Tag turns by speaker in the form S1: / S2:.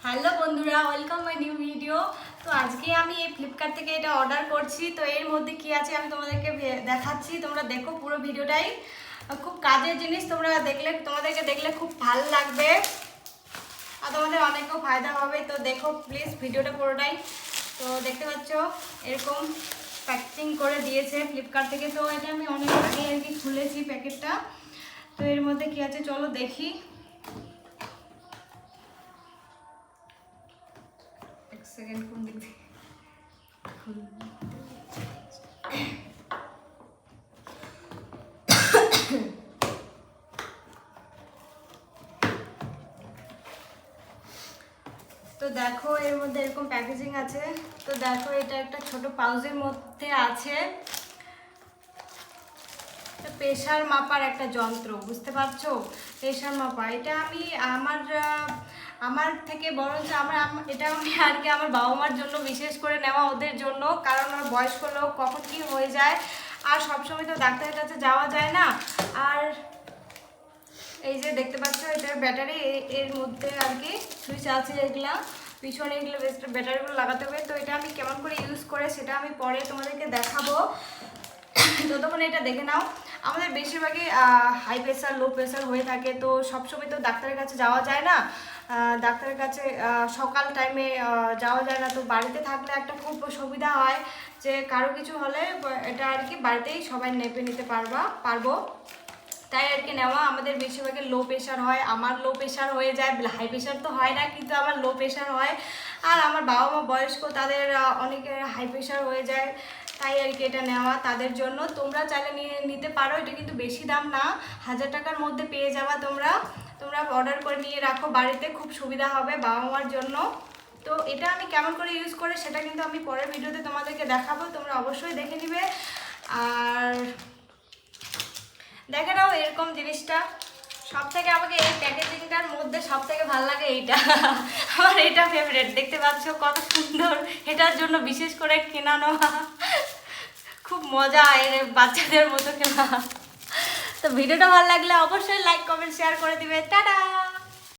S1: Hello বন্ধুরা, welcome my new video. তো আজকে আমি এই ফ্লিপকার্ট থেকে এটা অর্ডার করছি। তো এর মধ্যে কি আছে আমি তোমাদেরকে দেখাচ্ছি, তোমরা দেখো পুরো ভিডিওটাই। খুব কাজের জিনিস, তোমাদেরকে দেখলে খুব ভালো লাগবে আর তোমাদের অনেকও ফায়দা হবে। তো দেখো প্লিজ ভিডিওটা পুরোটাই। তো দেখতে পাচ্ছ এরকম প্যাকেজিং করে দিয়েছে ফ্লিপকার্ট থেকে। তো এটা আমি অনেক আগে আর কি খুলেছি প্যাকেটটা। তো এর মধ্যে কি আছে চলো দেখি। এক সেকেন্ড, কোন দিক থেকে তো দেখো এর মধ্যে এরকম প্যাকেজিং আছে। তো দেখো এটা একটা ছোট পাউচের মধ্যে আছে প্রেশার মাপার একটা যন্ত্র, বুঝতে পারছো? প্রেশার মাপা এটা আমি আমার থেকে বরঞ্চ এটা আমি আর কি আমার বাবা মার জন্য বিশেষ করে নেওয়া, ওদের জন্য। কারণ ওরা বয়স্ক লোক, কখন কি হয়ে যায় আর সবসময় তো ডাক্তারের কাছে যাওয়া যায় না। আর এই যে দেখতে পাচ্ছ এটার ব্যাটারি, এর মধ্যে আর কি সুইচ আছে, এগুলা পিছনে এগুলো ব্যাটারিগুলো লাগাতে হবে। তো এটা আমি কেমন করে ইউজ করে সেটা আমি পরে তোমাদেরকে দেখাবো, ততক্ষণ এটা দেখে নাও। আমাদের বেশিরভাগই হাই প্রেশার লো প্রেশার হয়ে থাকে, তো সবসময় তো ডাক্তারের কাছে যাওয়া যায় না। ডাক্তারের কাছে সকাল টাইমে যাওয়া যায় না। তো বাড়িতে থাকলে একটা খুব সুবিধা হয় যে কারো কিছু হলে এটা আর কি বাড়িতেই সবাই নিতে পারবো। তাই আর কি নেওয়া। আমাদের বেশিরভাগই লো প্রেশার হয়, আমার লো প্রেশার হয়ে যায়, হাই প্রেশার তো হয় না কিন্তু আমার লো প্রেশার হয়। আর আমার বাবা মা বয়স্ক, তাদের অনেকের হাই প্রেশার হয়ে যায়, তাই আর কি এটা নেওয়া তাদের জন্য। তোমরা চাইলে নিতে পারো, এটা কিন্তু বেশি দাম না, 1000 টাকার মধ্যে পেয়ে যাবা তোমরা অর্ডার করে নিয়ে রাখো বাড়িতে, খুব সুবিধা হবে বাবা মার জন্য। তো এটা আমি কেমন করে ইউজ করে সেটা কিন্তু আমি পরের ভিডিওতে তোমাদেরকে দেখাবো, তোমরা অবশ্যই দেখে নিবে। আর দেখে নাও এরকম জিনিসটা। সব থেকে আমাকে এই প্যাকেজিংটার মধ্যে সব থেকে ভালো লাগে এইটা আমার এটা ফেভারিট। দেখতে পাচ্ছ কত সুন্দর, এটার জন্য বিশেষ করে কেনা নেওয়া, খুব মজা এর বাচ্চাদের মতো কেনা। তো ভিডিওটা ভালো লাগলে অবশ্যই লাইক কমেন্ট শেয়ার করে দিবে। টাটা।